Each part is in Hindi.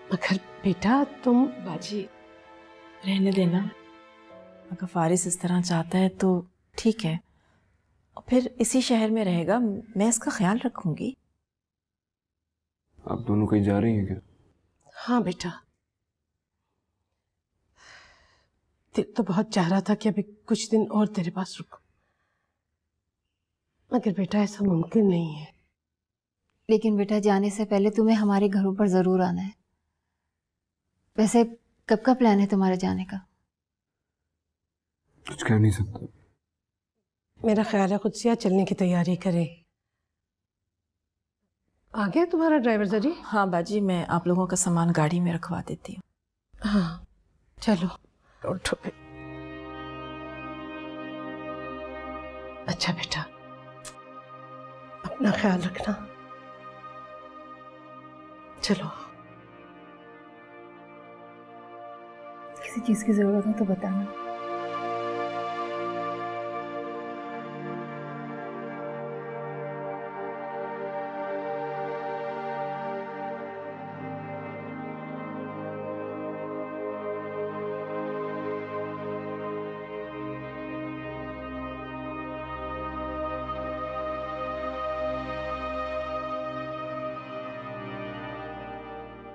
मगर बेटा तुम बाजी रहने देना, अगर फारिस इस तरह चाहता है तो ठीक है, और फिर इसी शहर में रहेगा, मैं इसका ख्याल रखूंगी। आप दोनों कहीं जा रही हैं क्या? हाँ बेटा, दिल तो बहुत चाह रहा था कि अभी कुछ दिन और तेरे पास रुकूं, मगर बेटा ऐसा मुमकिन नहीं है। लेकिन बेटा जाने से पहले तुम्हें हमारे घरों पर जरूर आना है। वैसे कब का प्लान है तुम्हारे जाने का? कुछ कह नहीं सकता। मेरा ख्याल है खुद से चलने की तैयारी करें। आ गया तुम्हारा ड्राइवर जरी? हाँ बाजी, मैं आप लोगों का सामान गाड़ी में रखवा देती हूँ। हाँ चलो उठो। अच्छा बेटा, अपना ख्याल रखना। चलो। किसी चीज की जरूरत हो तो बताना।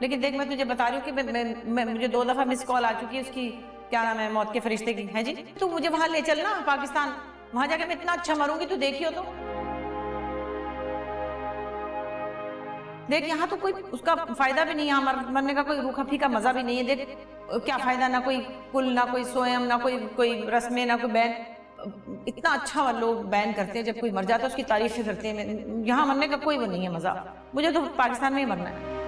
लेकिन देख, मैं तुझे बता रही हूँ कि मुझे 2 दफा मिस कॉल आ चुकी है उसकी, क्या नाम है, मौत के फरिश्ते की। है जी, तू मुझे वहां ले चलना पाकिस्तान, वहां जाके मैं इतना अच्छा मरूंगी, तू देखियो तो। देख यहाँ तो कोई उसका फायदा भी नहीं है, मरने का कोई रूखा फीका मजा भी नहीं है। देख क्या फायदा, ना कोई कुल, ना कोई सोयम, ना कोई रस्में, ना कोई बैन। इतना अच्छा लोग बैन करते हैं, जब कोई मर जाता है उसकी तारीफें करते हैं। यहाँ मरने का कोई वो नहीं है मजा, मुझे तो पाकिस्तान में ही मरना है।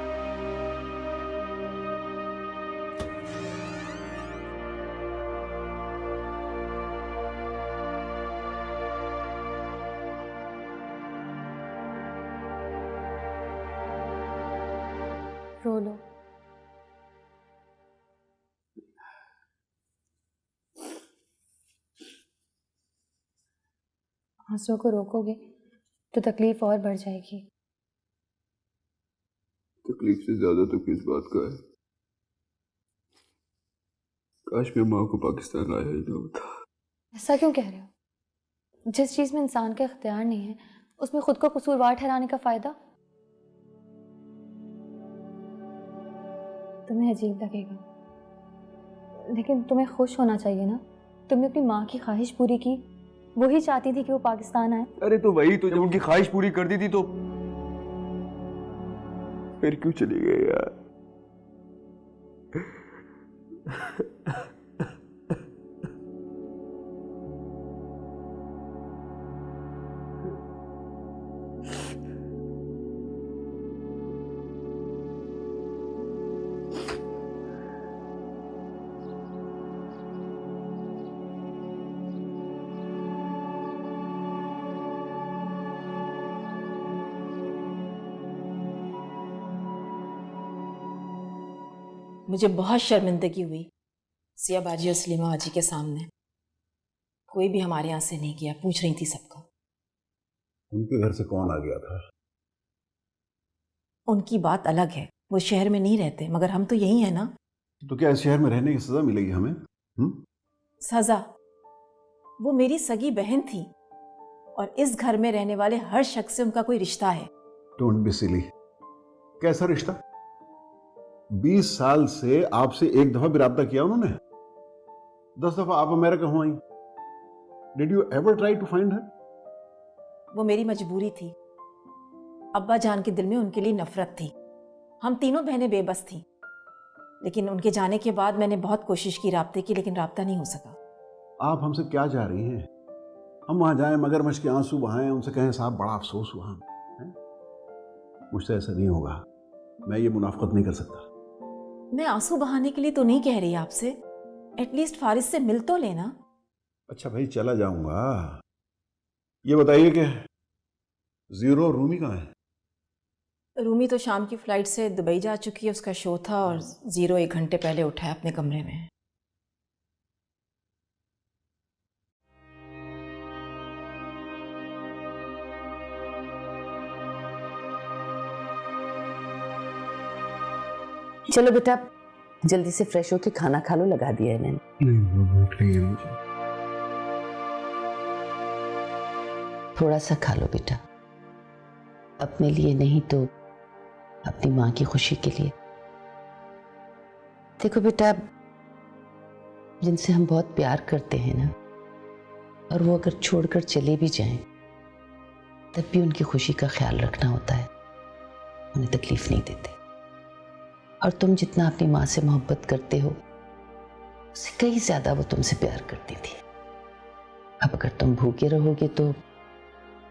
रो लो। आंसुओं को रोकोगे तो तकलीफ और बढ़ जाएगी। तकलीफ से ज्यादा तो किस बात का है? काश मैं माँ को पाकिस्तान लाया ही ना होता। ऐसा क्यों कह रहे हो? जिस चीज में इंसान का इख्तियार नहीं है उसमें खुद को कसूरवार ठहराने का फायदा? तुम्हें अजीब लगेगा, लेकिन तुम्हें खुश होना चाहिए ना। तुमने अपनी माँ की ख्वाहिश पूरी की, वही चाहती थी कि वो पाकिस्तान आए। अरे तो वही तो, जब उनकी ख्वाहिश पूरी कर दी थी तो फिर क्यों चली गई यार? मुझे बहुत शर्मिंदगी हुई सिया बाजी और सलीमा बाजी के सामने। कोई भी हमारे यहाँ से नहीं गया, पूछ रही थी सबका। उनके घर से कौन आ गया था? उनकी बात अलग है, वो शहर में नहीं रहते, मगर हम तो यही है ना। तो क्या इस शहर में रहने की सजा मिलेगी हमें? सजा? वो मेरी सगी बहन थी और इस घर में रहने वाले हर शख्स से उनका कोई रिश्ता है। Don't be silly. कैसा रिश्ता? 20 साल से आपसे एक दफा भी राब्ता किया उन्होंने? 10 दफा आप अमेरिका हो आई। Did you ever try to find her? वो मेरी मजबूरी थी। अब्बा जान के दिल में उनके लिए नफरत थी। हम तीनों बहनें बेबस थीं, लेकिन उनके जाने के बाद मैंने बहुत कोशिश की राब्ते की, लेकिन राब्ता नहीं हो सका। आप हमसे क्या चाह रही हैं? हम वहां जाएं, मगरमच्छ के आंसू बहाएं, उनसे कहें साहब बड़ा अफसोस हुआ हमें? मुझसे ऐसा नहीं होगा, मैं ये मुनाफकत नहीं कर सकता। मैं आंसू बहाने के लिए तो नहीं कह रही आपसे, एटलीस्ट फारिस से मिल तो लेना। अच्छा भाई चला जाऊंगा। ये बताइए कि जीरो रूमी कहाँ है? रूमी तो शाम की फ्लाइट से दुबई जा चुकी है, उसका शो था, और जीरो 1 घंटे पहले उठा है अपने कमरे में। चलो बेटा जल्दी से फ्रेश होके खाना खा लो, लगा दिया है मैंने। नहीं भूख नहीं है मुझे। थोड़ा सा खा लो बेटा, अपने लिए नहीं तो अपनी माँ की खुशी के लिए। देखो बेटा, जिनसे हम बहुत प्यार करते हैं ना, और वो अगर छोड़कर चले भी जाएं, तब भी उनकी खुशी का ख्याल रखना होता है, उन्हें तकलीफ नहीं देते। और तुम जितना अपनी माँ से मोहब्बत करते हो, उससे कहीं ज्यादा वो तुमसे प्यार करती थी। अब अगर तुम भूखे रहोगे तो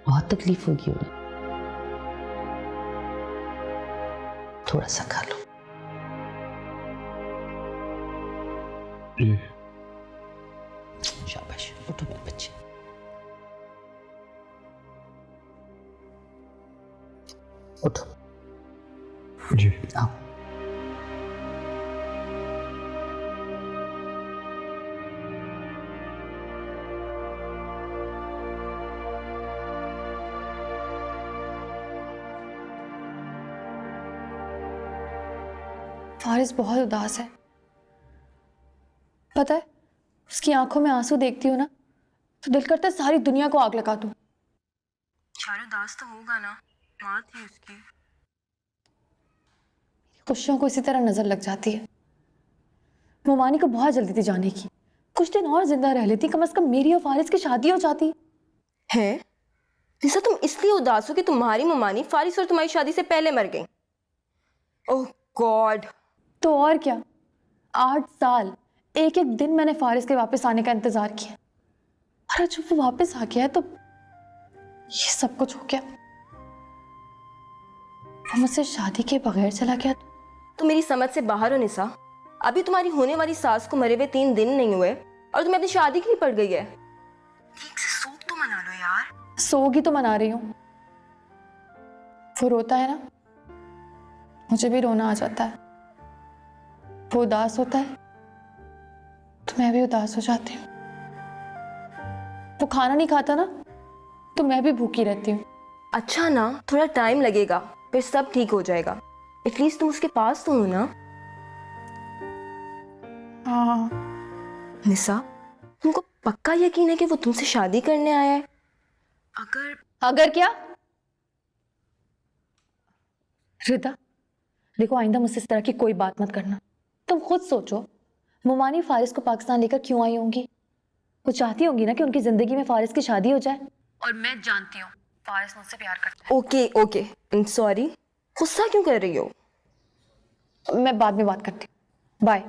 बहुत तकलीफ होगी उन्हें। थोड़ा सा खा लो। जी। शाबाश, उठो मेरे बच्चे। उठो। जी। आओ। फारिस बहुत उदास है, पता है? उसकी आंखों में आंसू देखती हूँ ना तो दिल करता है सारी दुनिया को आग लगा दूं। बेचारा उदास तो होगा ना, माँ थी उसकी। खुशियों को इसी तरह नजर लग जाती है। मोमानी को बहुत जल्दी थी जाने की, कुछ दिन और जिंदा रह लेती, कम से कम मेरी और फारिस की शादी हो जाती। है निशा, तुम इसलिए उदास हो कि तुम्हारी ममानी फारिस और तुम्हारी शादी से पहले मर गई। ओह गॉड। तो और क्या, 8 साल एक एक दिन मैंने फारिस के वापस आने का इंतजार किया, और जब वो वापस आ गया है तो ये सब कुछ हो गया। वो मुझसे शादी के बगैर चला गया तुम मेरी समझ से बाहर हो निशा। अभी तुम्हारी होने वाली सास को मरे हुए 3 दिन नहीं हुए और तुम्हें अपनी शादी के लिए पड़ गई है। ठीक से शोक तो मना लो यार। सोगी तो मना रही हूँ। वो रोता है ना, मुझे भी रोना आ जाता है। वो उदास होता है तो मैं भी उदास हो जाती हूँ। वो खाना नहीं खाता ना तो मैं भी भूखी रहती हूँ। अच्छा ना, थोड़ा टाइम लगेगा, फिर सब ठीक हो जाएगा। एटलीस्ट तुम उसके पास तो हो ना। हाँ। निशा, तुमको पक्का यकीन है कि वो तुमसे शादी करने आया है? अगर क्या? रिता देखो, आइंदा मुझसे इस तरह की कोई बात मत करना। तुम खुद सोचो, मोमानी फारिस को पाकिस्तान लेकर क्यों आई होंगी? वो चाहती होंगी ना कि उनकी जिंदगी में फारिस की शादी हो जाए। और मैं जानती हूँ फारिस मुझसे प्यार करता है। Okay okay, I am sorry. गुस्सा क्यों कर रही हो? मैं बाद में बात करती हूँ। बाय।